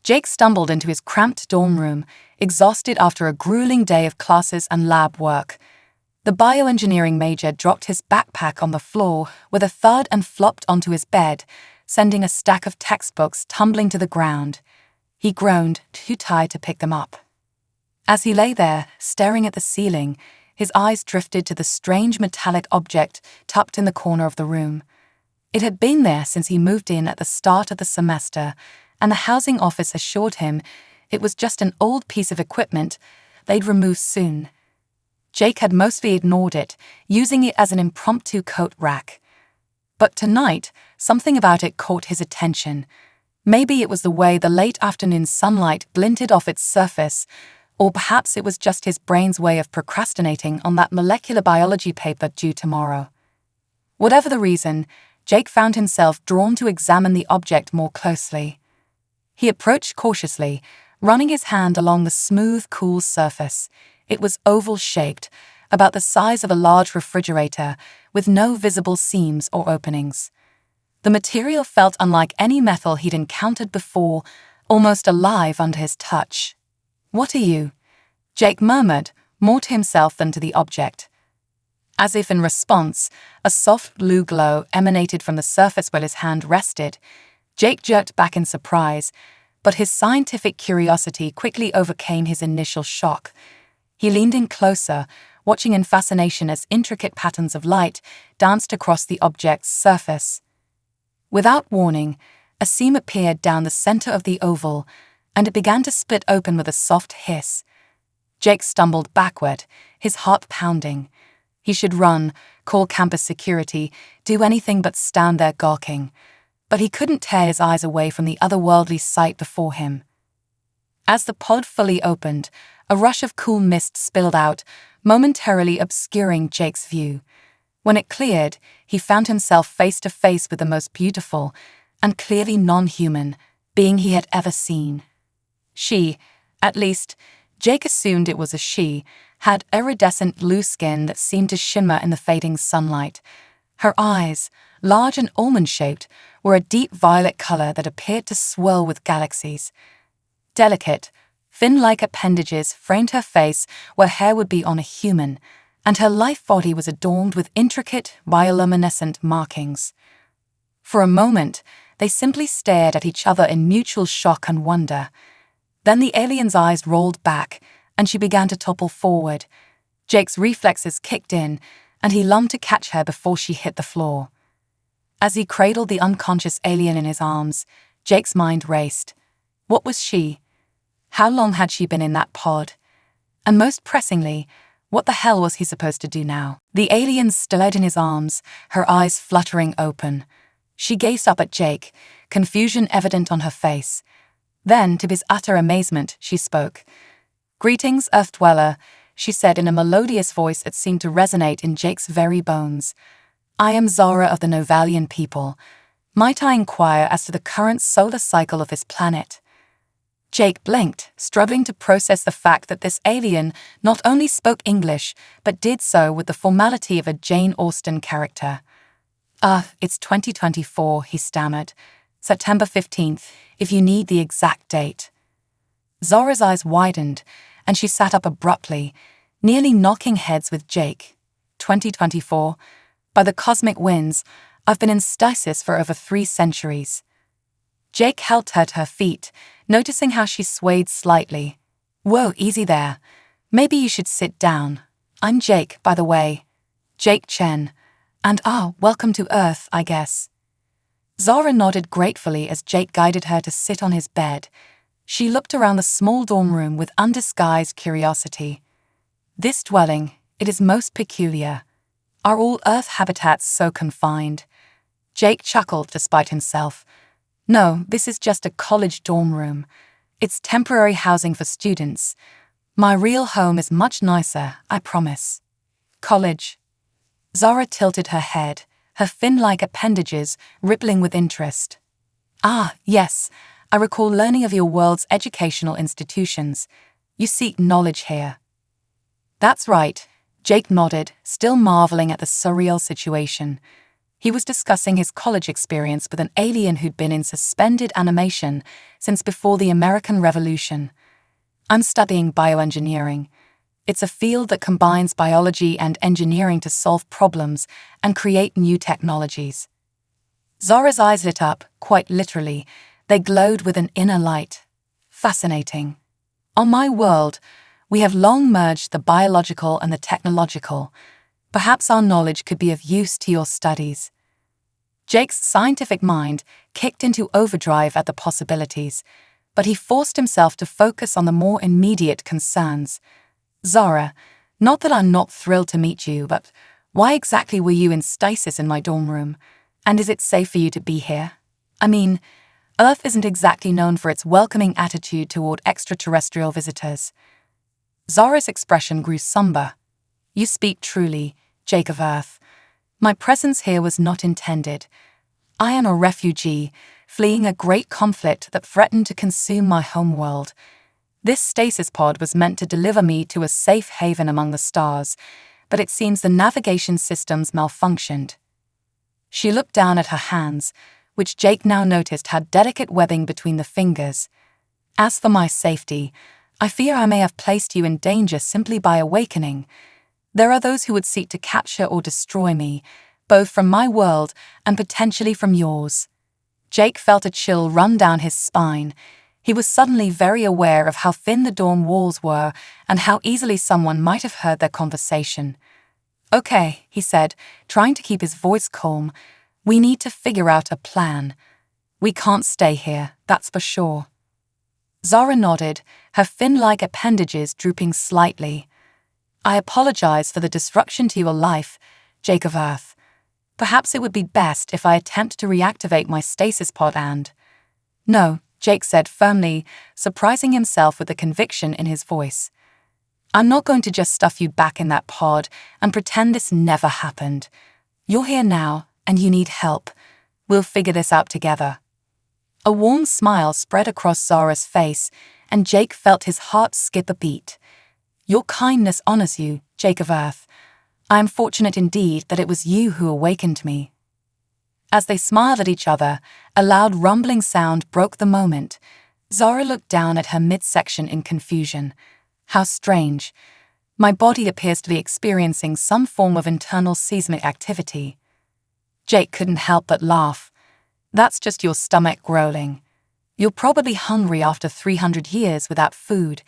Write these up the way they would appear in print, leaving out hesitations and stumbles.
Jake stumbled into his cramped dorm room, exhausted after a grueling day of classes and lab work. The bioengineering major dropped his backpack on the floor with a thud and flopped onto his bed, sending a stack of textbooks tumbling to the ground. He groaned, too tired to pick them up. As he lay there, staring at the ceiling, his eyes drifted to the strange metallic object tucked in the corner of the room. It had been there since he moved in at the start of the semester, and the housing office assured him it was just an old piece of equipment they'd remove soon. Jake had mostly ignored it, using it as an impromptu coat rack. But tonight, something about it caught his attention. Maybe it was the way the late afternoon sunlight glinted off its surface, or perhaps it was just his brain's way of procrastinating on that molecular biology paper due tomorrow. Whatever the reason, Jake found himself drawn to examine the object more closely. He approached cautiously, running his hand along the smooth, cool surface. It was oval-shaped, about the size of a large refrigerator, with no visible seams or openings. The material felt unlike any metal he'd encountered before, almost alive under his touch. "What are you?" Jake murmured, more to himself than to the object. As if in response, a soft blue glow emanated from the surface where his hand rested. Jake jerked back in surprise, but his scientific curiosity quickly overcame his initial shock. He leaned in closer, watching in fascination as intricate patterns of light danced across the object's surface. Without warning, a seam appeared down the center of the oval, and it began to split open with a soft hiss. Jake stumbled backward, his heart pounding. He should run, call campus security, do anything but stand there gawking. But he couldn't tear his eyes away from the otherworldly sight before him. As the pod fully opened, a rush of cool mist spilled out, momentarily obscuring Jake's view. When it cleared, he found himself face to face with the most beautiful, and clearly non-human, being he had ever seen. She, at least, Jake assumed it was a she, had iridescent blue skin that seemed to shimmer in the fading sunlight. Her eyes, large and almond-shaped, were a deep violet color that appeared to swirl with galaxies. Delicate, fin-like appendages framed her face where hair would be on a human, and her lithe body was adorned with intricate, bioluminescent markings. For a moment, they simply stared at each other in mutual shock and wonder. Then the alien's eyes rolled back, and she began to topple forward. Jake's reflexes kicked in, and he lunged to catch her before she hit the floor. As he cradled the unconscious alien in his arms, Jake's mind raced. What was she? How long had she been in that pod? And most pressingly, what the hell was he supposed to do now? The alien stirred in his arms, her eyes fluttering open. She gazed up at Jake, confusion evident on her face. Then, to his utter amazement, she spoke. "Greetings, Earth Dweller," she said in a melodious voice that seemed to resonate in Jake's very bones. "I am Zara of the Novalian people. Might I inquire as to the current solar cycle of this planet?" Jake blinked, struggling to process the fact that this alien not only spoke English, but did so with the formality of a Jane Austen character. It's 2024, he stammered. "September 15th, if you need the exact date." Zara's eyes widened, and she sat up abruptly, nearly knocking heads with Jake. 2024? By the cosmic winds, I've been in stasis for over 3 centuries. Jake helped her to her feet, noticing how she swayed slightly. "Whoa, easy there. Maybe you should sit down. I'm Jake, by the way. Jake Chen. And welcome to Earth, I guess." Zara nodded gratefully as Jake guided her to sit on his bed. She looked around the small dorm room with undisguised curiosity. "This dwelling, it is most peculiar. Are all Earth habitats so confined?" Jake chuckled despite himself. "No, this is just a college dorm room. It's temporary housing for students. My real home is much nicer, I promise." "College?" Zara tilted her head, her fin-like appendages rippling with interest. Yes, I recall learning of your world's educational institutions. You seek knowledge here." "That's right," Jake nodded, still marveling at the surreal situation. He was discussing his college experience with an alien who'd been in suspended animation since before the American Revolution. "I'm studying bioengineering. It's a field that combines biology and engineering to solve problems and create new technologies." Zora's eyes lit up, quite literally. They glowed with an inner light. "Fascinating. On my world, we have long merged the biological and the technological. Perhaps our knowledge could be of use to your studies." Jake's scientific mind kicked into overdrive at the possibilities, but he forced himself to focus on the more immediate concerns. "Zora, not that I'm not thrilled to meet you, but why exactly were you in stasis in my dorm room? And is it safe for you to be here? I mean, Earth isn't exactly known for its welcoming attitude toward extraterrestrial visitors." Zora's expression grew somber. "You speak truly, Jake of Earth. My presence here was not intended. I am a refugee, fleeing a great conflict that threatened to consume my homeworld. This stasis pod was meant to deliver me to a safe haven among the stars, but it seems the navigation systems malfunctioned." She looked down at her hands, which Jake now noticed had delicate webbing between the fingers. "As for my safety, I fear I may have placed you in danger simply by awakening. There are those who would seek to capture or destroy me, both from my world and potentially from yours." Jake felt a chill run down his spine. He was suddenly very aware of how thin the dorm walls were and how easily someone might have heard their conversation. "Okay," he said, trying to keep his voice calm. "We need to figure out a plan. We can't stay here, that's for sure." Zora nodded, her fin-like appendages drooping slightly. "I apologize for the disruption to your life, Jake of Earth. Perhaps it would be best if I attempt to reactivate my stasis pod and—" "No," Jake said firmly, surprising himself with the conviction in his voice. "I'm not going to just stuff you back in that pod and pretend this never happened. You're here now, and you need help. We'll figure this out together." A warm smile spread across Zora's face, and Jake felt his heart skip a beat. "Your kindness honors you, Jake of Earth. I am fortunate indeed that it was you who awakened me." As they smiled at each other, a loud rumbling sound broke the moment. Zora looked down at her midsection in confusion. "How strange. My body appears to be experiencing some form of internal seismic activity." Jake couldn't help but laugh. "That's just your stomach growling. You're probably hungry after 300 years without food.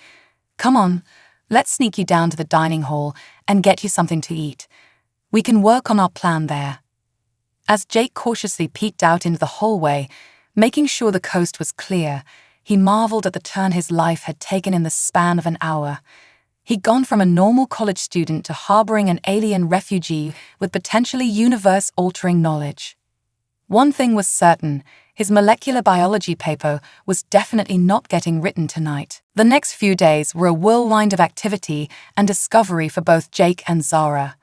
Come on, let's sneak you down to the dining hall and get you something to eat. We can work on our plan there." As Jake cautiously peeked out into the hallway, making sure the coast was clear, he marveled at the turn his life had taken in the span of an hour. He'd gone from a normal college student to harboring an alien refugee with potentially universe-altering knowledge. One thing was certain, his molecular biology paper was definitely not getting written tonight. The next few days were a whirlwind of activity and discovery for both Jake and Zora.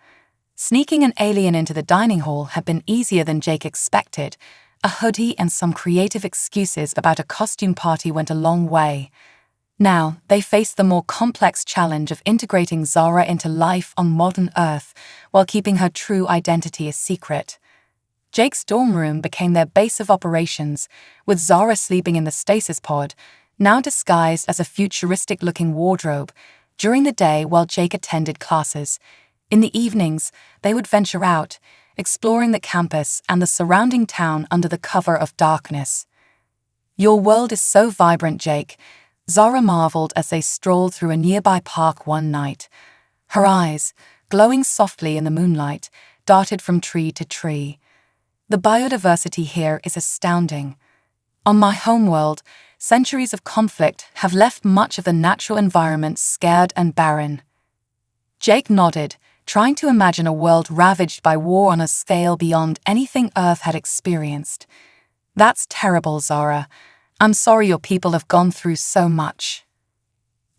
Sneaking an alien into the dining hall had been easier than Jake expected. A hoodie and some creative excuses about a costume party went a long way. Now, they faced the more complex challenge of integrating Zora into life on modern Earth while keeping her true identity a secret. Jake's dorm room became their base of operations, with Zora sleeping in the stasis pod, now disguised as a futuristic-looking wardrobe, during the day while Jake attended classes. In the evenings, they would venture out, exploring the campus and the surrounding town under the cover of darkness. "Your world is so vibrant, Jake," Zora marveled as they strolled through a nearby park one night. Her eyes, glowing softly in the moonlight, darted from tree to tree. "The biodiversity here is astounding. On my homeworld, centuries of conflict have left much of the natural environment scared and barren." Jake nodded, trying to imagine a world ravaged by war on a scale beyond anything Earth had experienced. "That's terrible, Zora. I'm sorry your people have gone through so much."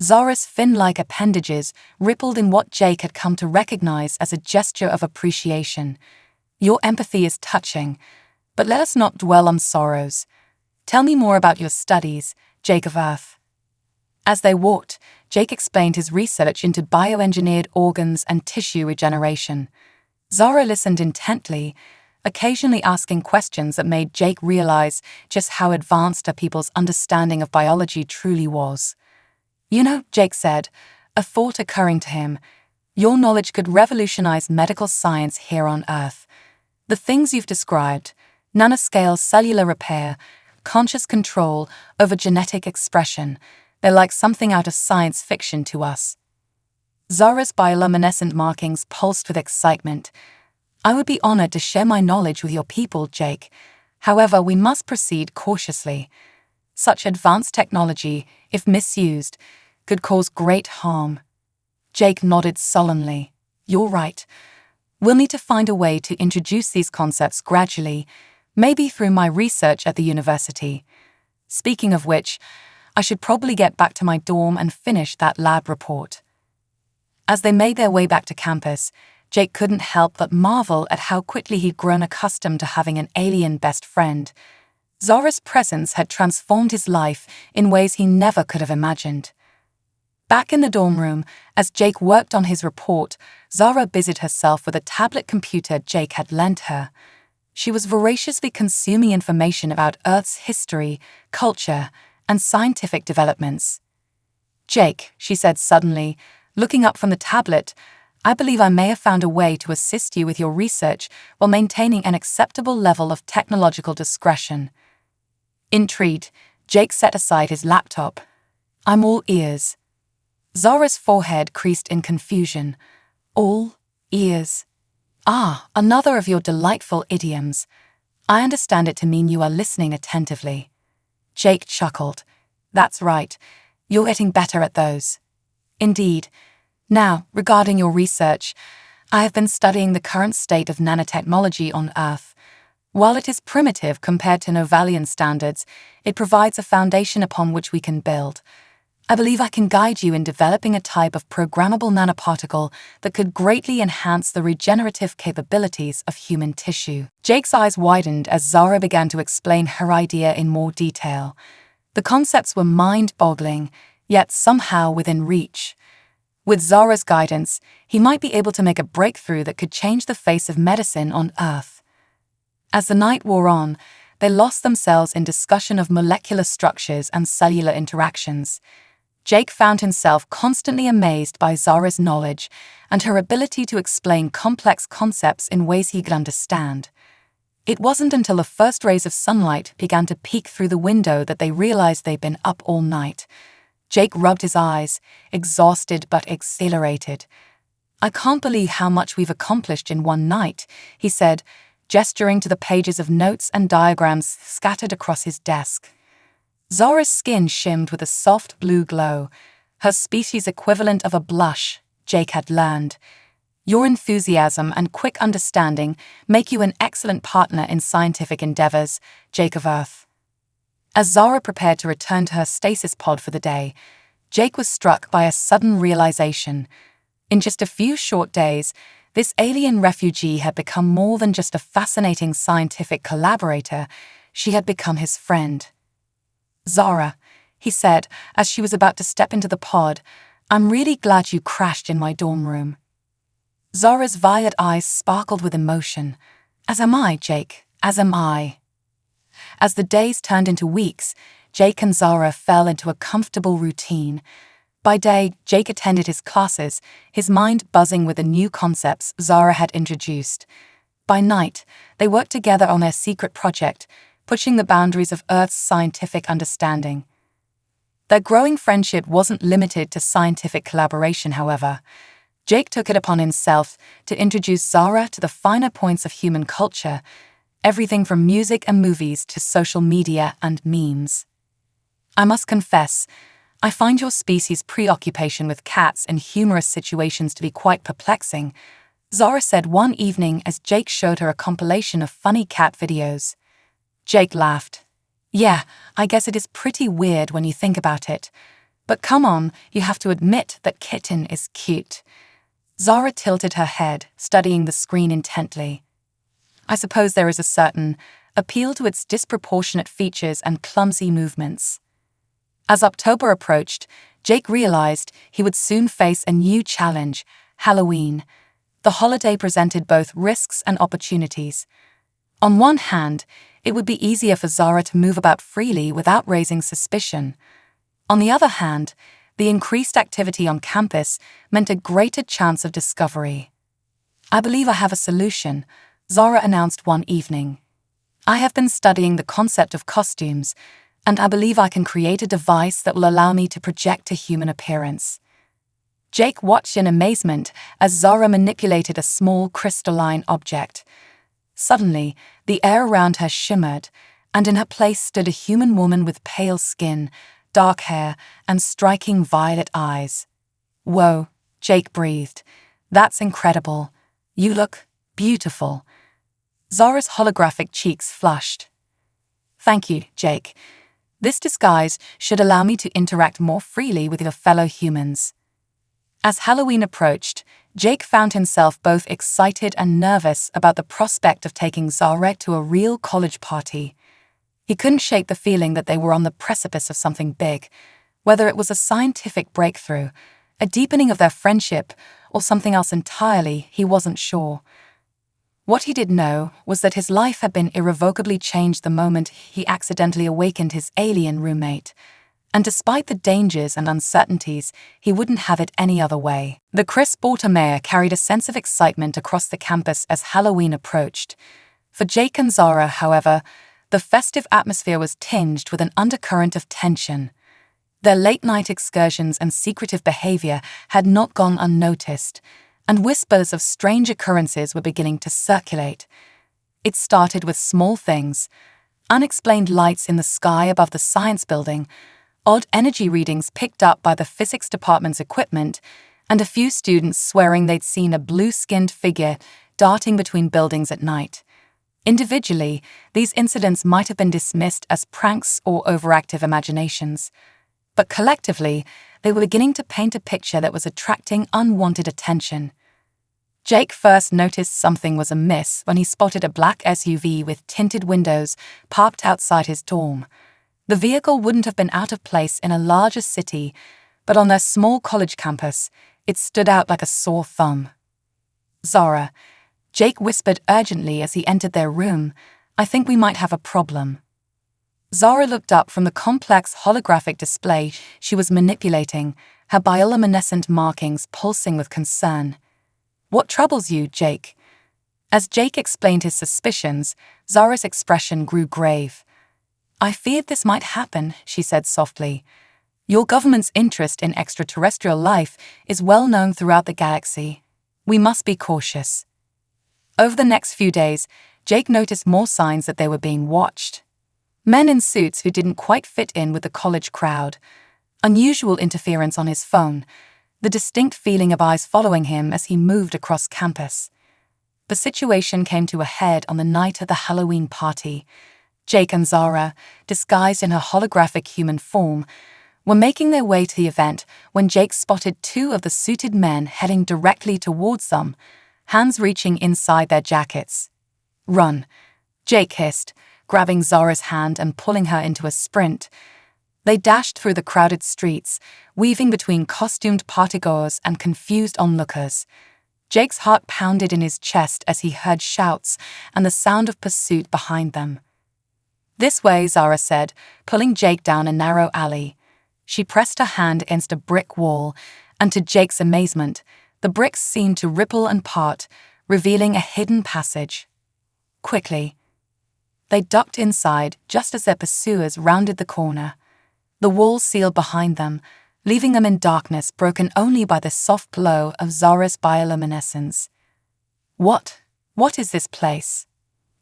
Zora's fin-like appendages rippled in what Jake had come to recognize as a gesture of appreciation. "Your empathy is touching, but let us not dwell on sorrows. Tell me more about your studies, Jake of Earth." As they walked, Jake explained his research into bioengineered organs and tissue regeneration. Zora listened intently, occasionally asking questions that made Jake realize just how advanced a people's understanding of biology truly was. "You know," Jake said, a thought occurring to him, "your knowledge could revolutionize medical science here on Earth. The things you've described, nanoscale cellular repair, conscious control over genetic expression, they're like something out of science fiction to us." Zara's bioluminescent markings pulsed with excitement. "I would be honored to share my knowledge with your people, Jake. However, we must proceed cautiously. Such advanced technology, if misused, could cause great harm." Jake nodded sullenly. "You're right. We'll need to find a way to introduce these concepts gradually, maybe through my research at the university. Speaking of which, I should probably get back to my dorm and finish that lab report." As they made their way back to campus, Jake couldn't help but marvel at how quickly he'd grown accustomed to having an alien best friend. Zara's presence had transformed his life in ways he never could have imagined. Back in the dorm room, as Jake worked on his report, Zara busied herself with a tablet computer Jake had lent her. She was voraciously consuming information about Earth's history, culture, and scientific developments. "Jake," she said suddenly, looking up from the tablet, "I believe I may have found a way to assist you with your research while maintaining an acceptable level of technological discretion." Intrigued, Jake set aside his laptop. "I'm all ears." Zara's forehead creased in confusion. "All ears. Ah, another of your delightful idioms. I understand it to mean you are listening attentively." Jake chuckled. "That's right. You're getting better at those." "Indeed. Now, regarding your research, I have been studying the current state of nanotechnology on Earth. While it is primitive compared to Novalian standards, it provides a foundation upon which we can build. I believe I can guide you in developing a type of programmable nanoparticle that could greatly enhance the regenerative capabilities of human tissue." Jake's eyes widened as Zara began to explain her idea in more detail. The concepts were mind-boggling, yet somehow within reach. With Zara's guidance, he might be able to make a breakthrough that could change the face of medicine on Earth. As the night wore on, they lost themselves in discussion of molecular structures and cellular interactions. Jake found himself constantly amazed by Zara's knowledge and her ability to explain complex concepts in ways he could understand. It wasn't until the first rays of sunlight began to peek through the window that they realized they'd been up all night. Jake rubbed his eyes, exhausted but exhilarated. "I can't believe how much we've accomplished in one night," he said, gesturing to the pages of notes and diagrams scattered across his desk. Zara's skin shimmered with a soft blue glow, her species equivalent of a blush, Jake had learned. "Your enthusiasm and quick understanding make you an excellent partner in scientific endeavors, Jake of Earth." As Zara prepared to return to her stasis pod for the day, Jake was struck by a sudden realization. In just a few short days, this alien refugee had become more than just a fascinating scientific collaborator. She had become his friend. "Zara," he said as she was about to step into the pod, "I'm really glad you crashed in my dorm room." Zara's violet eyes sparkled with emotion. "As am I, Jake, as am I." As the days turned into weeks, Jake and Zara fell into a comfortable routine. By day, Jake attended his classes, his mind buzzing with the new concepts Zara had introduced. By night, they worked together on their secret project, pushing the boundaries of Earth's scientific understanding. Their growing friendship wasn't limited to scientific collaboration, however. Jake took it upon himself to introduce Zara to the finer points of human culture, everything from music and movies to social media and memes. "I must confess, I find your species' preoccupation with cats in humorous situations to be quite perplexing," Zara said one evening as Jake showed her a compilation of funny cat videos. Jake laughed. "Yeah, I guess it is pretty weird when you think about it. But come on, you have to admit that Kitten is cute." Zara tilted her head, studying the screen intently. "I suppose there is a certain appeal to its disproportionate features and clumsy movements." As October approached, Jake realized he would soon face a new challenge, Halloween. The holiday presented both risks and opportunities. On one hand, it would be easier for Zara to move about freely without raising suspicion. On the other hand, the increased activity on campus meant a greater chance of discovery. "I believe I have a solution," Zara announced one evening. "I have been studying the concept of costumes, and I believe I can create a device that will allow me to project a human appearance." Jake watched in amazement as Zara manipulated a small crystalline object. Suddenly, the air around her shimmered, and in her place stood a human woman with pale skin, dark hair, and striking violet eyes. "Whoa," Jake breathed. "That's incredible. You look beautiful." Zara's holographic cheeks flushed. "Thank you, Jake. This disguise should allow me to interact more freely with your fellow humans." As Halloween approached, Jake found himself both excited and nervous about the prospect of taking Zara to a real college party. He couldn't shake the feeling that they were on the precipice of something big, whether it was a scientific breakthrough, a deepening of their friendship, or something else entirely. He wasn't sure. What he did know was that his life had been irrevocably changed the moment he accidentally awakened his alien roommate. And despite the dangers and uncertainties, he wouldn't have it any other way. The crisp autumn air carried a sense of excitement across the campus as Halloween approached. For Jake and Zara, however, the festive atmosphere was tinged with an undercurrent of tension. Their late-night excursions and secretive behavior had not gone unnoticed, and whispers of strange occurrences were beginning to circulate. It started with small things: unexplained lights in the sky above the science building, odd energy readings picked up by the physics department's equipment, and a few students swearing they'd seen a blue-skinned figure darting between buildings at night. Individually, these incidents might have been dismissed as pranks or overactive imaginations, but collectively, they were beginning to paint a picture that was attracting unwanted attention. Jake first noticed something was amiss when he spotted a black SUV with tinted windows parked outside his dorm. The vehicle wouldn't have been out of place in a larger city, but on their small college campus, it stood out like a sore thumb. "Zara," Jake whispered urgently as he entered their room, "I think we might have a problem." Zara looked up from the complex holographic display she was manipulating, her bioluminescent markings pulsing with concern. "What troubles you, Jake?" As Jake explained his suspicions, Zara's expression grew grave. "I feared this might happen," she said softly. "Your government's interest in extraterrestrial life is well known throughout the galaxy. We must be cautious." Over the next few days, Jake noticed more signs that they were being watched. Men in suits who didn't quite fit in with the college crowd, unusual interference on his phone, the distinct feeling of eyes following him as he moved across campus. The situation came to a head on the night of the Halloween party. Jake and Zara, disguised in her holographic human form, were making their way to the event when Jake spotted two of the suited men heading directly towards them, hands reaching inside their jackets. "Run," Jake hissed, grabbing Zara's hand and pulling her into a sprint. They dashed through the crowded streets, weaving between costumed partygoers and confused onlookers. Jake's heart pounded in his chest as he heard shouts and the sound of pursuit behind them. "This way," Zara said, pulling Jake down a narrow alley. She pressed her hand against a brick wall, and to Jake's amazement, the bricks seemed to ripple and part, revealing a hidden passage. Quickly, they ducked inside just as their pursuers rounded the corner. The wall sealed behind them, leaving them in darkness broken only by the soft glow of Zara's bioluminescence. What is this place?"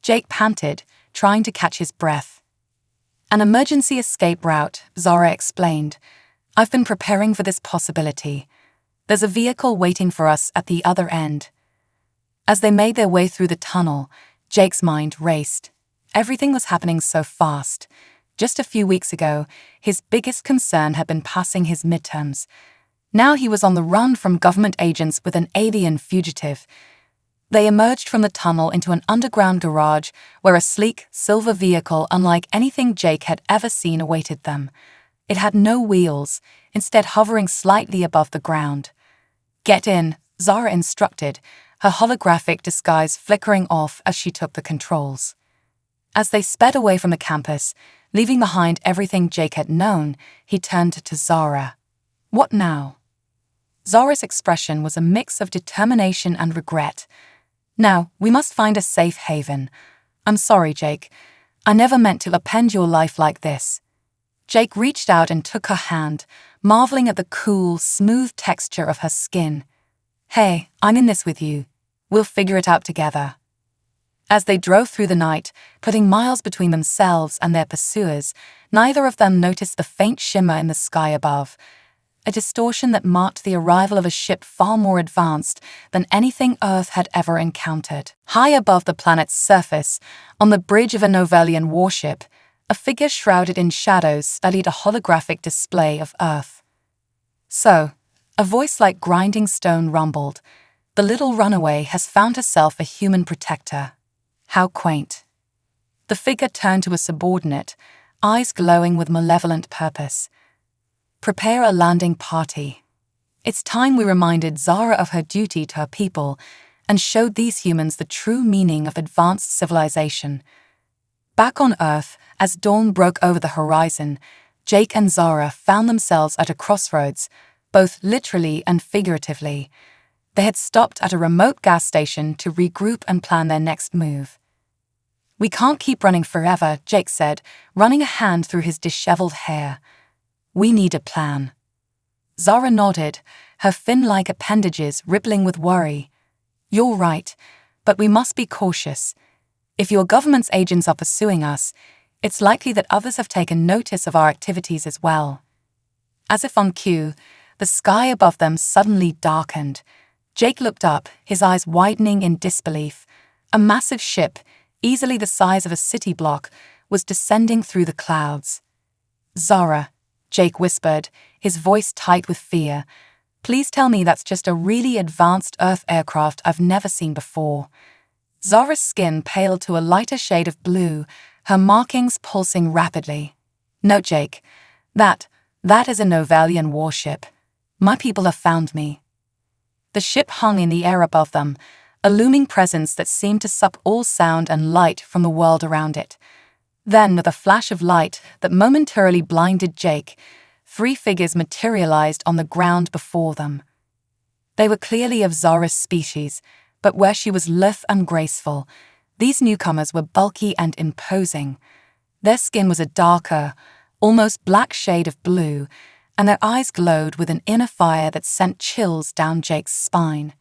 Jake panted, trying to catch his breath. "An emergency escape route," Zara explained. "I've been preparing for this possibility. There's a vehicle waiting for us at the other end." As they made their way through the tunnel, Jake's mind raced. Everything was happening so fast. Just a few weeks ago, his biggest concern had been passing his midterms. Now he was on the run from government agents with an alien fugitive. They emerged from the tunnel into an underground garage where a sleek, silver vehicle unlike anything Jake had ever seen awaited them. It had no wheels, instead hovering slightly above the ground. "Get in," Zara instructed, her holographic disguise flickering off as she took the controls. As they sped away from the campus, leaving behind everything Jake had known, he turned to Zara. What now? Zara's expression was a mix of determination and regret. Now, we must find a safe haven. I'm sorry, Jake. I never meant to upend your life like this. Jake reached out and took her hand, marveling at the cool, smooth texture of her skin. Hey, I'm in this with you. We'll figure it out together. As they drove through the night, putting miles between themselves and their pursuers, neither of them noticed the faint shimmer in the sky above, a distortion that marked the arrival of a ship far more advanced than anything Earth had ever encountered. High above the planet's surface, on the bridge of a Novelian warship, a figure shrouded in shadows studied a holographic display of Earth. So, a voice like grinding stone rumbled, the little runaway has found herself a human protector. How quaint. The figure turned to a subordinate, eyes glowing with malevolent purpose. Prepare a landing party. It's time we reminded Zara of her duty to her people and showed these humans the true meaning of advanced civilization. Back on Earth, as dawn broke over the horizon, Jake and Zara found themselves at a crossroads, both literally and figuratively. They had stopped at a remote gas station to regroup and plan their next move. We can't keep running forever, Jake said, running a hand through his disheveled hair. We need a plan. Zara nodded, her fin-like appendages rippling with worry. You're right, but we must be cautious. If your government's agents are pursuing us, it's likely that others have taken notice of our activities as well. As if on cue, the sky above them suddenly darkened. Jake looked up, his eyes widening in disbelief. A massive ship, easily the size of a city block, was descending through the clouds. Zara, Jake whispered, his voice tight with fear. Please tell me that's just a really advanced Earth aircraft I've never seen before. Zara's skin paled to a lighter shade of blue, her markings pulsing rapidly. No, Jake. That is a Novelian warship. My people have found me. The ship hung in the air above them, a looming presence that seemed to suck all sound and light from the world around it. Then, with a flash of light that momentarily blinded Jake, 3 figures materialized on the ground before them. They were clearly of Zara's species, but where she was lithe and graceful, these newcomers were bulky and imposing. Their skin was a darker, almost black shade of blue, and their eyes glowed with an inner fire that sent chills down Jake's spine.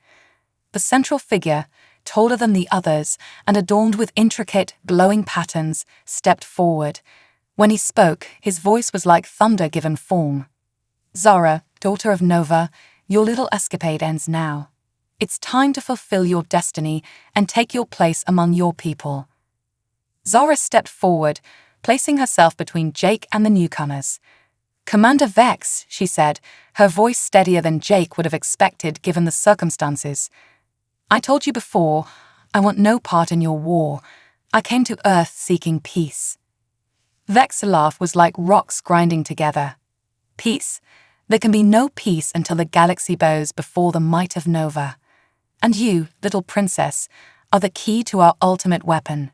The central figure, taller than the others and adorned with intricate, glowing patterns, stepped forward. When he spoke, his voice was like thunder given form. Zara, daughter of Nova, your little escapade ends now. It's time to fulfill your destiny and take your place among your people. Zara stepped forward, placing herself between Jake and the newcomers. Commander Vex, she said, her voice steadier than Jake would have expected given the circumstances. I told you before, I want no part in your war. I came to Earth seeking peace. Vex's laugh was like rocks grinding together. Peace? There can be no peace until the galaxy bows before the might of Nova. And you, little princess, are the key to our ultimate weapon.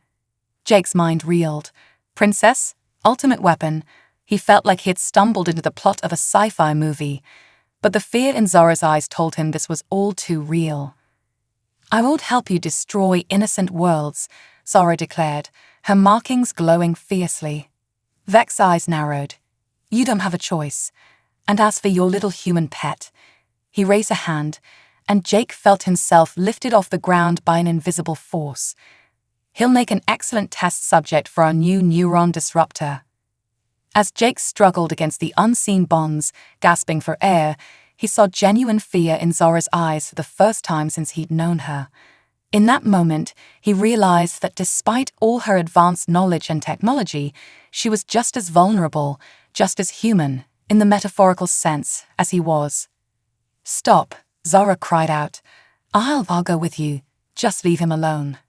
Jake's mind reeled. Princess? Ultimate weapon? He felt like he had stumbled into the plot of a sci-fi movie, but the fear in Zara's eyes told him this was all too real. I won't help you destroy innocent worlds, Zara declared, her markings glowing fiercely. Vex's eyes narrowed. You don't have a choice. And as for your little human pet, he raised a hand, and Jake felt himself lifted off the ground by an invisible force. He'll make an excellent test subject for our new neuron disruptor. As Jake struggled against the unseen bonds, gasping for air, he saw genuine fear in Zara's eyes for the first time since he'd known her. In that moment, he realized that despite all her advanced knowledge and technology, she was just as vulnerable, just as human, in the metaphorical sense, as he was. Stop, Zara cried out. I'll go with you. Just leave him alone.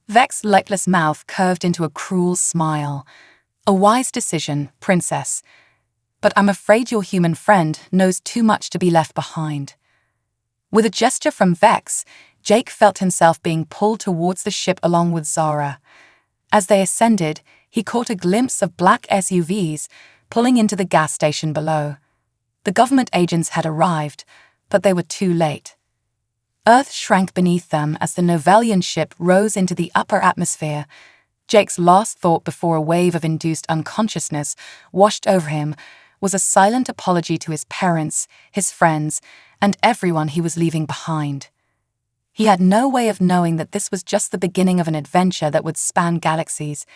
Vex's lightless mouth curved into a cruel smile. A wise decision, princess. But I'm afraid your human friend knows too much to be left behind. With a gesture from Vex, Jake felt himself being pulled towards the ship along with Zara. As they ascended, he caught a glimpse of black SUVs pulling into the gas station below. The government agents had arrived, but they were too late. Earth shrank beneath them as the Novelian ship rose into the upper atmosphere. Jake's last thought before a wave of induced unconsciousness washed over him was a silent apology to his parents, his friends, and everyone he was leaving behind. He had no way of knowing that this was just the beginning of an adventure that would span galaxies,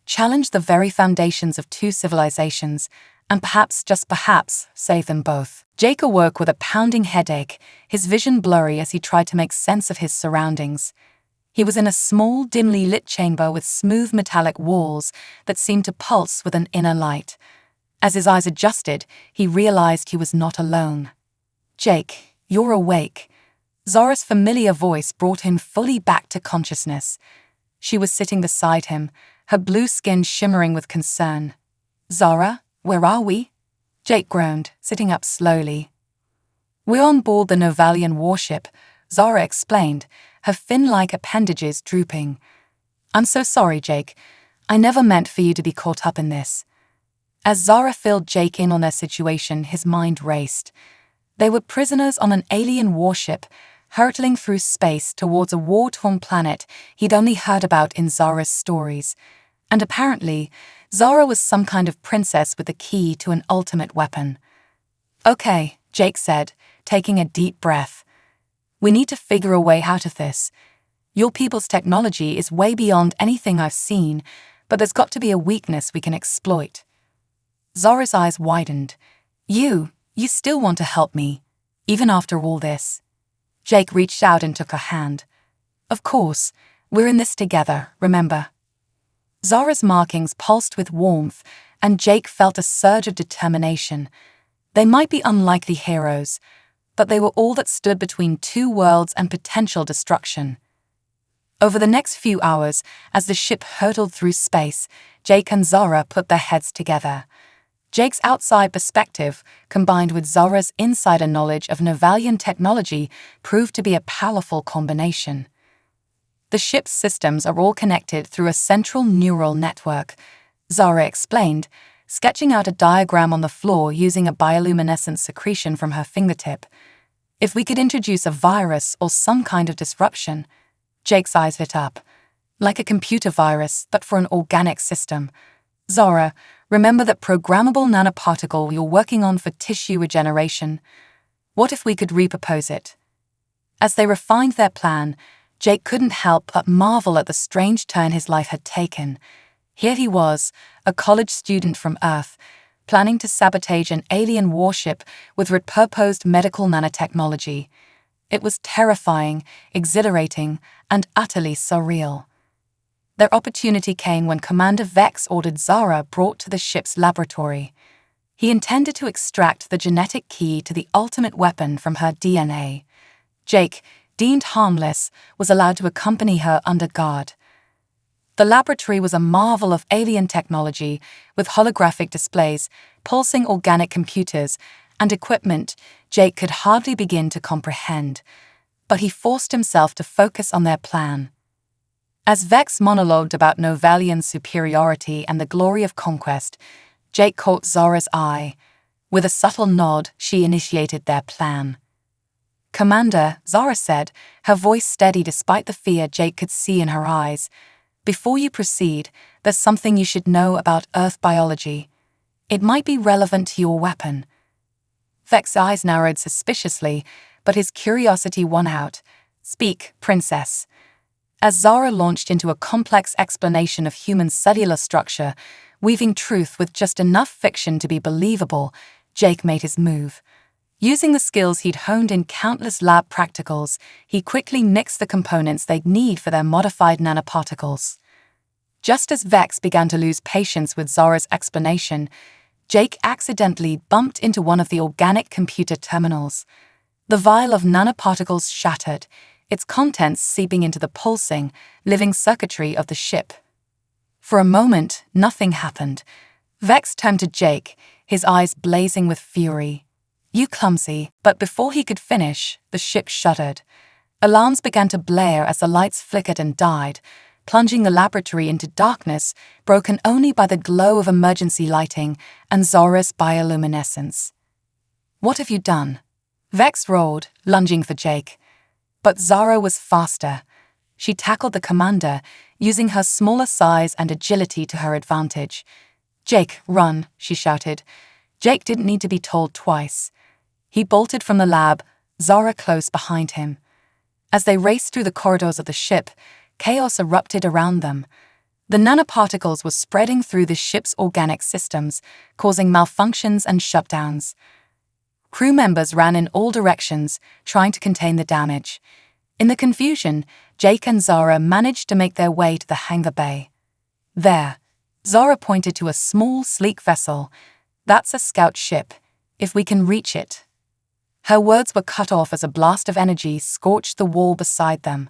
challenge the very foundations of two civilizations, and perhaps, just perhaps, save them both. Jake awoke with a pounding headache, his vision blurry as he tried to make sense of his surroundings. He was in a small, dimly lit chamber with smooth metallic walls that seemed to pulse with an inner light. As his eyes adjusted, he realized he was not alone. "Jake, you're awake." Zora's familiar voice brought him fully back to consciousness. She was sitting beside him, her blue skin shimmering with concern. "Zora, where are we?" Jake groaned, sitting up slowly. "We're on board the Novelian warship," Zora explained, her fin-like appendages drooping. "I'm so sorry, Jake. I never meant for you to be caught up in this." As Zora filled Jake in on their situation, his mind raced. They were prisoners on an alien warship, hurtling through space towards a war-torn planet he'd only heard about in Zora's stories. And apparently, Zora was some kind of princess with the key to an ultimate weapon. "Okay," Jake said, taking a deep breath. "We need to figure a way out of this. Your people's technology is way beyond anything I've seen, but there's got to be a weakness we can exploit." Zora's eyes widened. You still want to help me, even after all this?" Jake reached out and took her hand. "Of course, we're in this together, remember?" Zora's markings pulsed with warmth, and Jake felt a surge of determination. They might be unlikely heroes, but they were all that stood between two worlds and potential destruction. Over the next few hours, as the ship hurtled through space, Jake and Zora put their heads together. Jake's outside perspective, combined with Zora's insider knowledge of Novelian technology, proved to be a powerful combination. The ship's systems are all connected through a central neural network, Zora explained, sketching out a diagram on the floor using a bioluminescent secretion from her fingertip. "If we could introduce a virus or some kind of disruption," Jake's eyes lit up. "Like a computer virus, but for an organic system. Zora, remember that programmable nanoparticle you're working on for tissue regeneration? What if we could repurpose it?" As they refined their plan, Jake couldn't help but marvel at the strange turn his life had taken. Here he was, a college student from Earth, planning to sabotage an alien warship with repurposed medical nanotechnology. It was terrifying, exhilarating, and utterly surreal. Their opportunity came when Commander Vex ordered Zora brought to the ship's laboratory. He intended to extract the genetic key to the ultimate weapon from her DNA. Jake, deemed harmless, was allowed to accompany her under guard. The laboratory was a marvel of alien technology, with holographic displays, pulsing organic computers, and equipment Jake could hardly begin to comprehend. But he forced himself to focus on their plan. As Vex monologued about Novelian superiority and the glory of conquest, Jake caught Zora's eye. With a subtle nod, she initiated their plan. "Commander," Zora said, her voice steady despite the fear Jake could see in her eyes, "before you proceed, there's something you should know about Earth biology. It might be relevant to your weapon." Vex's eyes narrowed suspiciously, but his curiosity won out. "Speak, princess." As Zora launched into a complex explanation of human cellular structure, weaving truth with just enough fiction to be believable, Jake made his move. Using the skills he'd honed in countless lab practicals, he quickly mixed the components they'd need for their modified nanoparticles. Just as Vex began to lose patience with Zora's explanation, Jake accidentally bumped into one of the organic computer terminals. The vial of nanoparticles shattered, its contents seeping into the pulsing, living circuitry of the ship. For a moment, nothing happened. Vex turned to Jake, his eyes blazing with fury. "You clumsy," but before he could finish, the ship shuddered. Alarms began to blare as the lights flickered and died, plunging the laboratory into darkness, broken only by the glow of emergency lighting and Zara's bioluminescence. "What have you done?" Vex roared, lunging for Jake. But Zara was faster. She tackled the commander, using her smaller size and agility to her advantage. "Jake, run," she shouted. Jake didn't need to be told twice. He bolted from the lab, Zara close behind him. As they raced through the corridors of the ship, chaos erupted around them. The nanoparticles were spreading through the ship's organic systems, causing malfunctions and shutdowns. Crew members ran in all directions, trying to contain the damage. In the confusion, Jake and Zara managed to make their way to the hangar bay. "There," Zara pointed to a small, sleek vessel. "That's a scout ship, if we can reach it." Her words were cut off as a blast of energy scorched the wall beside them.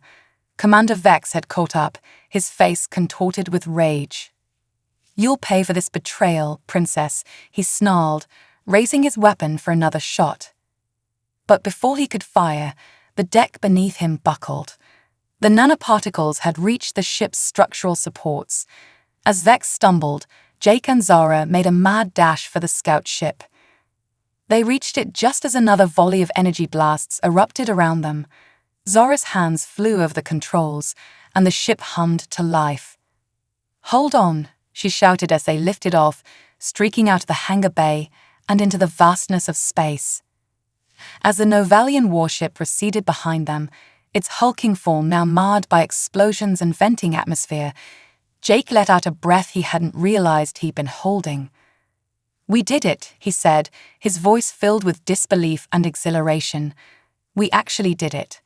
Commander Vex had caught up, his face contorted with rage. "You'll pay for this betrayal, Princess," he snarled, raising his weapon for another shot. But before he could fire, the deck beneath him buckled. The nanoparticles had reached the ship's structural supports. As Vex stumbled, Jake and Zara made a mad dash for the scout ship. They reached it just as another volley of energy blasts erupted around them. Zara's hands flew over the controls, and the ship hummed to life. "Hold on," she shouted as they lifted off, streaking out of the hangar bay and into the vastness of space. As the Novalian warship receded behind them, its hulking form now marred by explosions and venting atmosphere, Jake let out a breath he hadn't realized he'd been holding. "We did it," he said, his voice filled with disbelief and exhilaration. "We actually did it."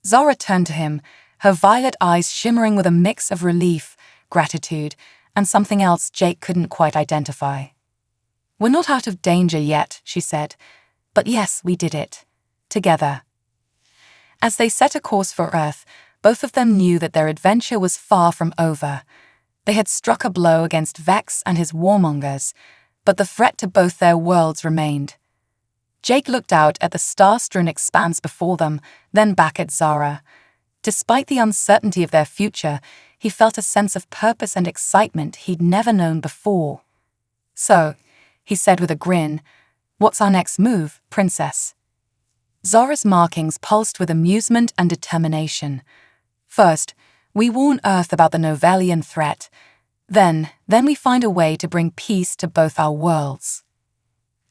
Zara turned to him, her violet eyes shimmering with a mix of relief, gratitude, and something else Jake couldn't quite identify. "We're not out of danger yet," she said. "But yes, we did it. Together." As they set a course for Earth, both of them knew that their adventure was far from over. They had struck a blow against Vex and his warmongers, but the threat to both their worlds remained. Jake looked out at the star-strewn expanse before them, then back at Zara. Despite the uncertainty of their future, he felt a sense of purpose and excitement he'd never known before. "So," he said with a grin, "what's our next move, Princess?" Zara's markings pulsed with amusement and determination. "First, we warn Earth about the Novalian threat. Then we find a way to bring peace to both our worlds."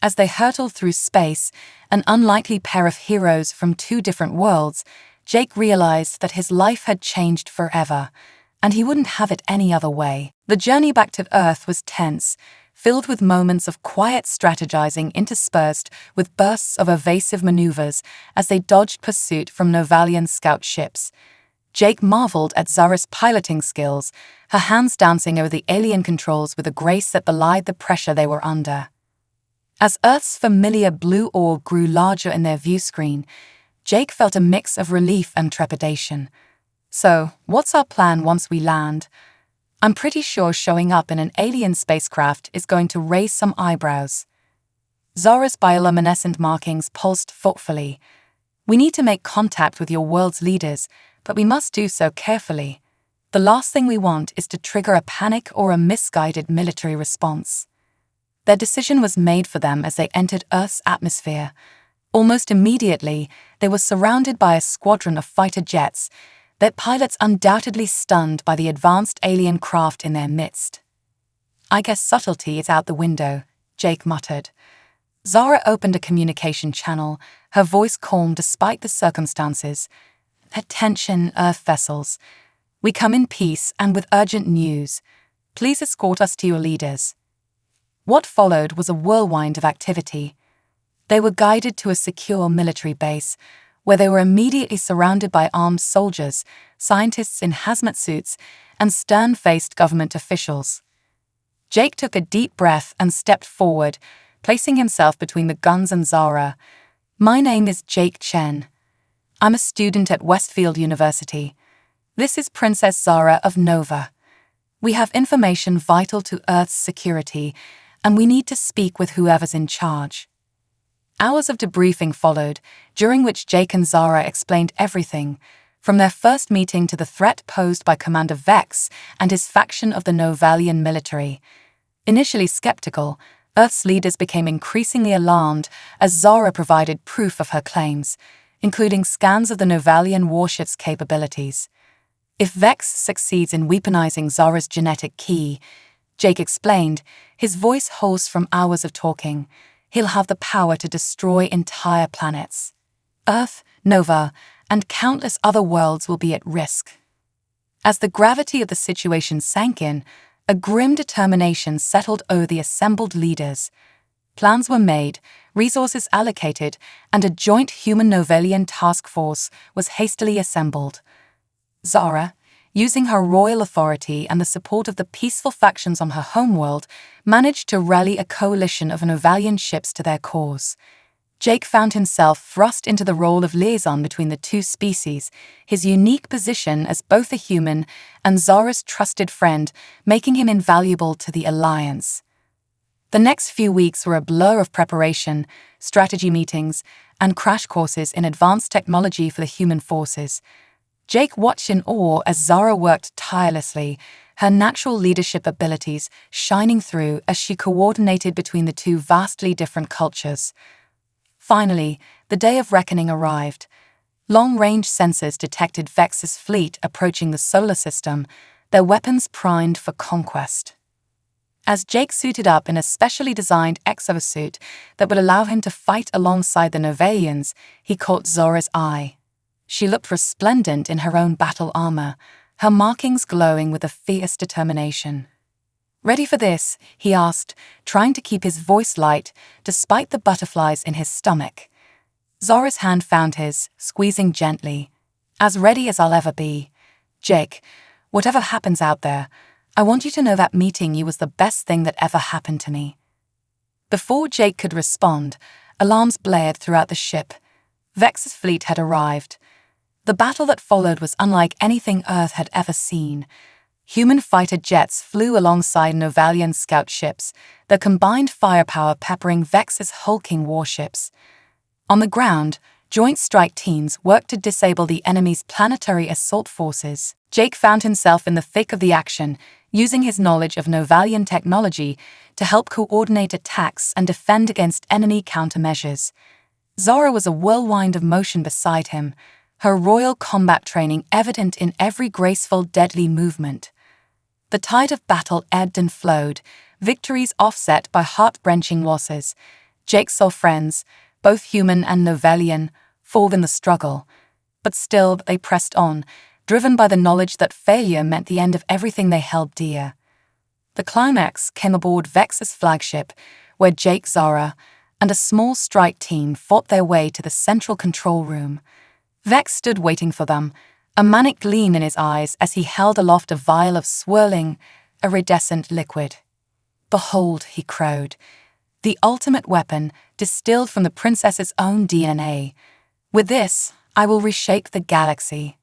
As they hurtled through space, an unlikely pair of heroes from two different worlds, Jake realized that his life had changed forever, and he wouldn't have it any other way. The journey back to Earth was tense, filled with moments of quiet strategizing interspersed with bursts of evasive maneuvers as they dodged pursuit from Novalian scout ships. Jake marveled at Zara's piloting skills, her hands dancing over the alien controls with a grace that belied the pressure they were under. As Earth's familiar blue orb grew larger in their view screen, Jake felt a mix of relief and trepidation. "So, what's our plan once we land?" "I'm pretty sure showing up in an alien spacecraft is going to raise some eyebrows." Zara's bioluminescent markings pulsed thoughtfully. "We need to make contact with your world's leaders, but we must do so carefully. The last thing we want is to trigger a panic or a misguided military response." Their decision was made for them as they entered Earth's atmosphere. Almost immediately, they were surrounded by a squadron of fighter jets, their pilots undoubtedly stunned by the advanced alien craft in their midst. "I guess subtlety is out the window," Jake muttered. Zara opened a communication channel, her voice calm despite the circumstances. "Attention, Earth vessels. We come in peace and with urgent news. Please escort us to your leaders." What followed was a whirlwind of activity. They were guided to a secure military base, where they were immediately surrounded by armed soldiers, scientists in hazmat suits, and stern-faced government officials. Jake took a deep breath and stepped forward, placing himself between the guns and Zara. "My name is Jake Chen. I'm a student at Westfield University. This is Princess Zara of Nova. We have information vital to Earth's security, and we need to speak with whoever's in charge." Hours of debriefing followed, during which Jake and Zara explained everything, From their first meeting to the threat posed by Commander Vex and his faction of the Novalian military. Initially skeptical, Earth's leaders became increasingly alarmed as Zara provided proof of her claims, including scans of the Novalian warship's capabilities. If Vex succeeds in weaponizing Zara's genetic key, Jake explained, his voice hoarse from hours of talking, he'll have the power to destroy entire planets. Earth, Nova, and countless other worlds will be at risk. As the gravity of the situation sank in, a grim determination settled over the assembled leaders. Plans were made, resources allocated, and a joint human-Novalian task force was hastily assembled. Zara, using her royal authority and the support of the peaceful factions on her homeworld, managed to rally a coalition of Novalian ships to their cause. Jake found himself thrust into the role of liaison between the two species, his unique position as both a human and Zara's trusted friend, making him invaluable to the Alliance. The next few weeks were a blur of preparation, strategy meetings, and crash courses in advanced technology for the human forces. Jake watched in awe as Zara worked tirelessly, her natural leadership abilities shining through as she coordinated between the two vastly different cultures. Finally, the day of reckoning arrived. Long-range sensors detected Vex's fleet approaching the solar system, their weapons primed for conquest. As Jake suited up in a specially designed exosuit that would allow him to fight alongside the Novalians, he caught Zara's eye. She looked resplendent in her own battle armor, her markings glowing with a fierce determination. "Ready for this?" he asked, trying to keep his voice light despite the butterflies in his stomach. Zara's hand found his, squeezing gently. "As ready as I'll ever be. Jake, whatever happens out there, I want you to know that meeting you was the best thing that ever happened to me." Before Jake could respond, alarms blared throughout the ship. Vex's fleet had arrived. The battle that followed was unlike anything Earth had ever seen. Human fighter jets flew alongside Novalian scout ships, their combined firepower peppering Vex's hulking warships. On the ground, joint strike teams worked to disable the enemy's planetary assault forces. Jake found himself in the thick of the action, using his knowledge of Novalian technology to help coordinate attacks and defend against enemy countermeasures. Zara was a whirlwind of motion beside him, her royal combat training evident in every graceful, deadly movement. The tide of battle ebbed and flowed, victories offset by heart-wrenching losses. Jake saw friends, both human and Novalian, fall in the struggle. But still they pressed on, driven by the knowledge that failure meant the end of everything they held dear. The climax came aboard Vex's flagship, where Jake, Zara, and a small strike team fought their way to the central control room. Vex stood waiting for them, a manic gleam in his eyes as he held aloft a vial of swirling, iridescent liquid. "Behold," he crowed, "the ultimate weapon distilled from the princess's own DNA. With this, I will reshape the galaxy."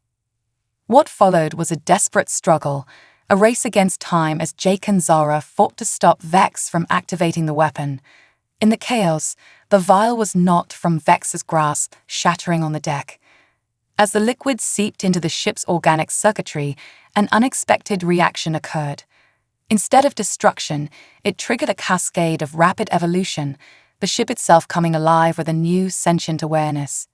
What followed was a desperate struggle, a race against time as Jake and Zara fought to stop Vex from activating the weapon. In the chaos, the vial was knocked from Vex's grasp, shattering on the deck. As the liquid seeped into the ship's organic circuitry, an unexpected reaction occurred. Instead of destruction, it triggered a cascade of rapid evolution, the ship itself coming alive with a new sentient awareness.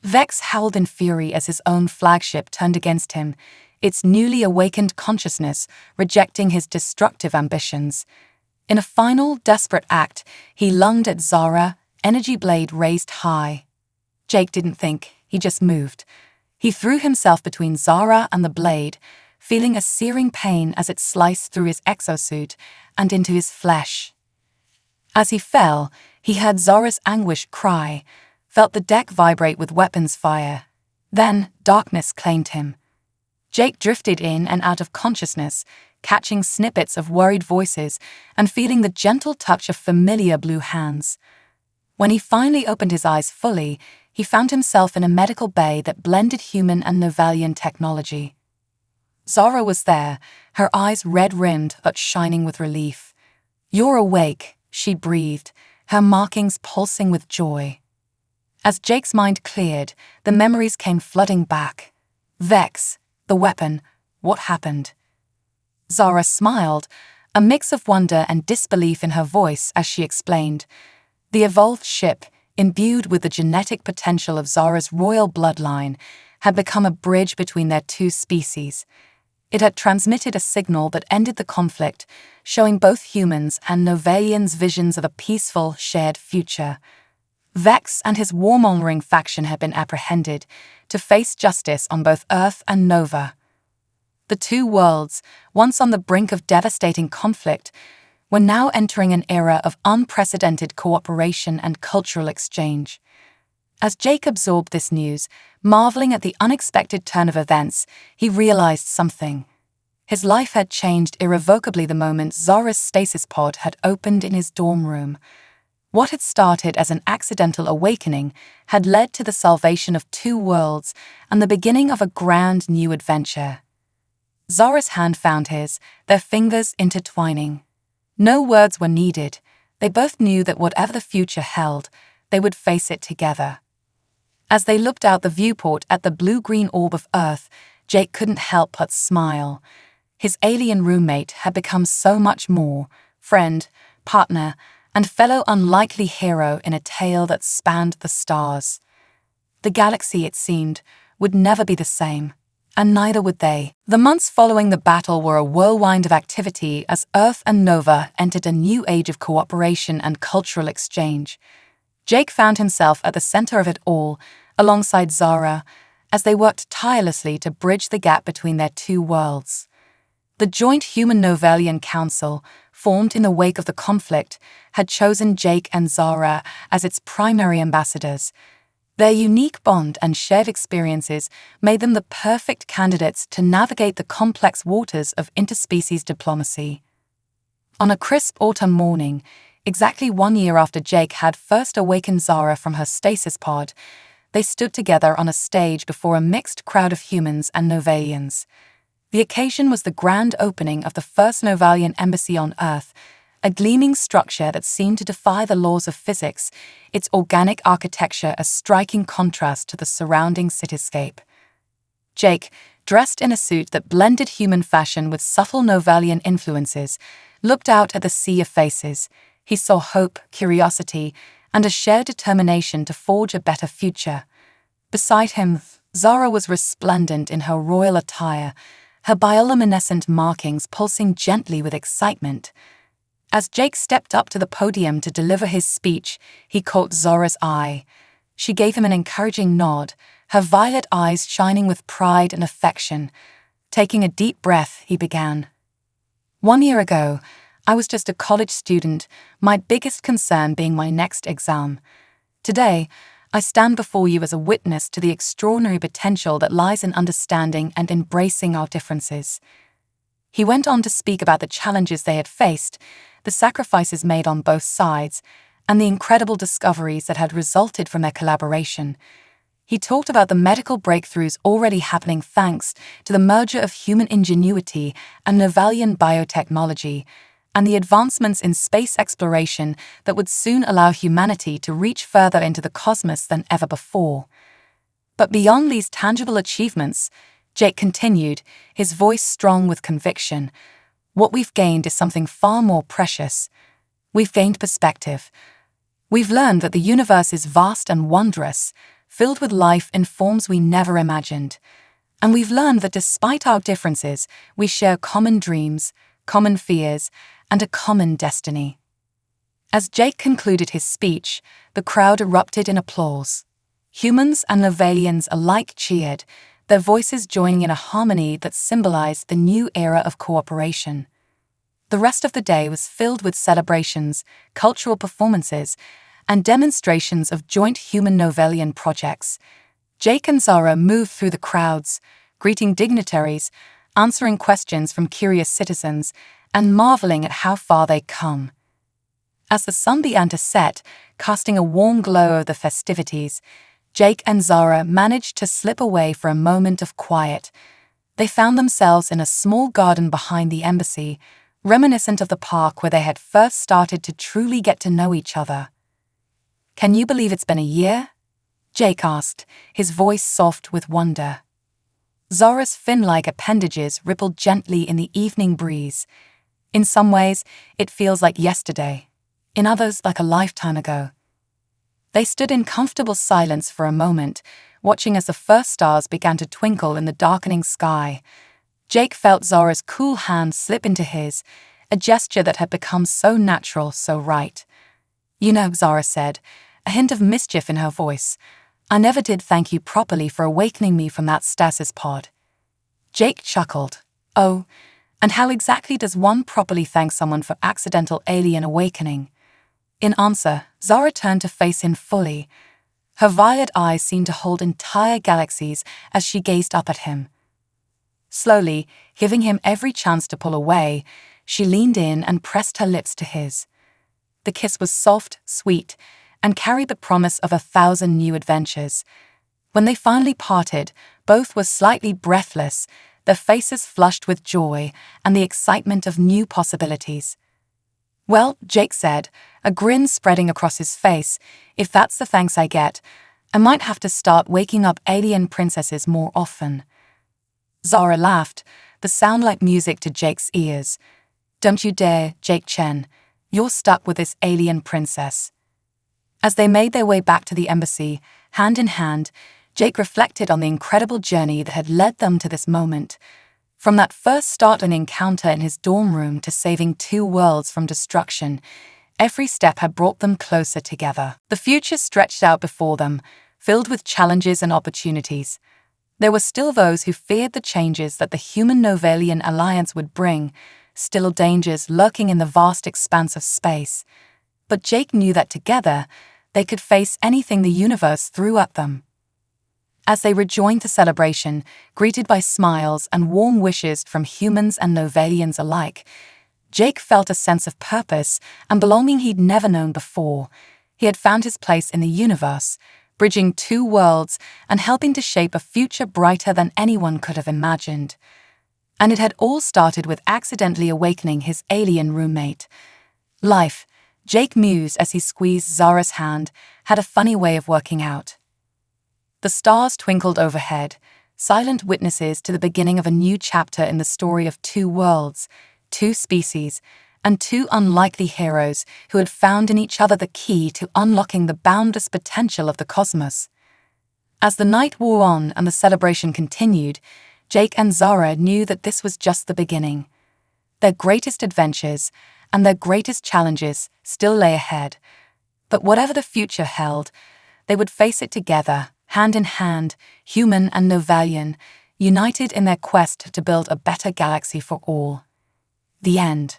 Vex howled in fury as his own flagship turned against him, its newly awakened consciousness rejecting his destructive ambitions. In a final, desperate act, he lunged at Zara, energy blade raised high. Jake didn't think, he just moved. He threw himself between Zara and the blade, feeling a searing pain as it sliced through his exosuit and into his flesh. As he fell, he heard Zara's anguished cry, felt the deck vibrate with weapons fire. Then, darkness claimed him. Jake drifted in and out of consciousness, catching snippets of worried voices and feeling the gentle touch of familiar blue hands. When he finally opened his eyes fully, he found himself in a medical bay that blended human and Novalian technology. Zara was there, her eyes red-rimmed but shining with relief. "You're awake," she breathed, her markings pulsing with joy. As Jake's mind cleared, the memories came flooding back. Vex, the weapon, what happened? Zara smiled, a mix of wonder and disbelief in her voice as she explained. The evolved ship, imbued with the genetic potential of Zara's royal bloodline, had become a bridge between their two species. It had transmitted a signal that ended the conflict, showing both humans and Novalians visions of a peaceful, shared future. Vex and his warmongering faction had been apprehended to face justice on both Earth and Nova. The two worlds, once on the brink of devastating conflict, were now entering an era of unprecedented cooperation and cultural exchange. As Jake absorbed this news, marveling at the unexpected turn of events, he realized something. His life had changed irrevocably the moment Zara's stasis pod had opened in his dorm room. What had started as an accidental awakening had led to the salvation of two worlds and the beginning of a grand new adventure. Zara's hand found his, their fingers intertwining. No words were needed. They both knew that whatever the future held, they would face it together. As they looked out the viewport at the blue-green orb of Earth, Jake couldn't help but smile. His alien roommate had become so much more, friend, partner, and fellow unlikely hero in a tale that spanned the stars. The galaxy, it seemed, would never be the same. And neither would they. The months following the battle were a whirlwind of activity as Earth and Nova entered a new age of cooperation and cultural exchange. Jake found himself at the center of it all, alongside Zara, as they worked tirelessly to bridge the gap between their two worlds. The joint Human-Novalian Council, formed in the wake of the conflict, had chosen Jake and Zara as its primary ambassadors. Their unique bond and shared experiences made them the perfect candidates to navigate the complex waters of interspecies diplomacy. On a crisp autumn morning, exactly 1 year after Jake had first awakened Zara from her stasis pod, they stood together on a stage before a mixed crowd of humans and Novalians. The occasion was the grand opening of the first Novalian embassy on Earth, a gleaming structure that seemed to defy the laws of physics, its organic architecture a striking contrast to the surrounding cityscape. Jake, dressed in a suit that blended human fashion with subtle Novalian influences, looked out at the sea of faces. He saw hope, curiosity, and a shared determination to forge a better future. Beside him, Zara was resplendent in her royal attire, her bioluminescent markings pulsing gently with excitement. As Jake stepped up to the podium to deliver his speech, he caught Zara's eye. She gave him an encouraging nod, her violet eyes shining with pride and affection. Taking a deep breath, he began. 1 year ago, I was just a college student, my biggest concern being my next exam. Today, I stand before you as a witness to the extraordinary potential that lies in understanding and embracing our differences. He went on to speak about the challenges they had faced, the sacrifices made on both sides, and the incredible discoveries that had resulted from their collaboration. He talked about the medical breakthroughs already happening thanks to the merger of human ingenuity and Novalian biotechnology, and the advancements in space exploration that would soon allow humanity to reach further into the cosmos than ever before. But beyond these tangible achievements, Jake continued, his voice strong with conviction, what we've gained is something far more precious. We've gained perspective. We've learned that the universe is vast and wondrous, filled with life in forms we never imagined. And we've learned that despite our differences, we share common dreams, common fears, and a common destiny. As Jake concluded his speech, the crowd erupted in applause. Humans and Novalians alike cheered, their voices joining in a harmony that symbolized the new era of cooperation. The rest of the day was filled with celebrations, cultural performances, and demonstrations of joint human-Novalian projects. Jake and Zara moved through the crowds, greeting dignitaries, answering questions from curious citizens, and marveling at how far they'd come. As the sun began to set, casting a warm glow over the festivities, Jake and Zara managed to slip away for a moment of quiet. They found themselves in a small garden behind the embassy, reminiscent of the park where they had first started to truly get to know each other. "Can you believe it's been a year?" Jake asked, his voice soft with wonder. Zara's fin-like appendages rippled gently in the evening breeze. In some ways, it feels like yesterday. In others, like a lifetime ago. They stood in comfortable silence for a moment, watching as the first stars began to twinkle in the darkening sky. Jake felt Zara's cool hand slip into his, a gesture that had become so natural, so right. "You know," Zara said, a hint of mischief in her voice, "I never did thank you properly for awakening me from that stasis pod." Jake chuckled. "Oh, and how exactly does one properly thank someone for accidental alien awakening?" In answer, Zara turned to face him fully. Her violet eyes seemed to hold entire galaxies as she gazed up at him. Slowly, giving him every chance to pull away, she leaned in and pressed her lips to his. The kiss was soft, sweet, and carried the promise of 1,000 new adventures. When they finally parted, both were slightly breathless, their faces flushed with joy and the excitement of new possibilities. "Well," Jake said, a grin spreading across his face, "if that's the thanks I get, I might have to start waking up alien princesses more often." Zara laughed, the sound like music to Jake's ears. "Don't you dare, Jake Chen. You're stuck with this alien princess." As they made their way back to the embassy, hand in hand, Jake reflected on the incredible journey that had led them to this moment. From that first startling encounter in his dorm room to saving 2 worlds from destruction, every step had brought them closer together. The future stretched out before them, filled with challenges and opportunities. There were still those who feared the changes that the human-Novalian alliance would bring, still dangers lurking in the vast expanse of space. But Jake knew that together, they could face anything the universe threw at them. As they rejoined the celebration, greeted by smiles and warm wishes from humans and Novalians alike, Jake felt a sense of purpose and belonging he'd never known before. He had found his place in the universe, bridging 2 worlds and helping to shape a future brighter than anyone could have imagined. And it had all started with accidentally awakening his alien roommate. Life, Jake mused as he squeezed Zara's hand, had a funny way of working out. The stars twinkled overhead, silent witnesses to the beginning of a new chapter in the story of 2 worlds, 2 species, and 2 unlikely heroes who had found in each other the key to unlocking the boundless potential of the cosmos. As the night wore on and the celebration continued, Jake and Zara knew that this was just the beginning. Their greatest adventures and their greatest challenges still lay ahead. But whatever the future held, they would face it together, hand in hand, human and Novalian, united in their quest to build a better galaxy for all. The end.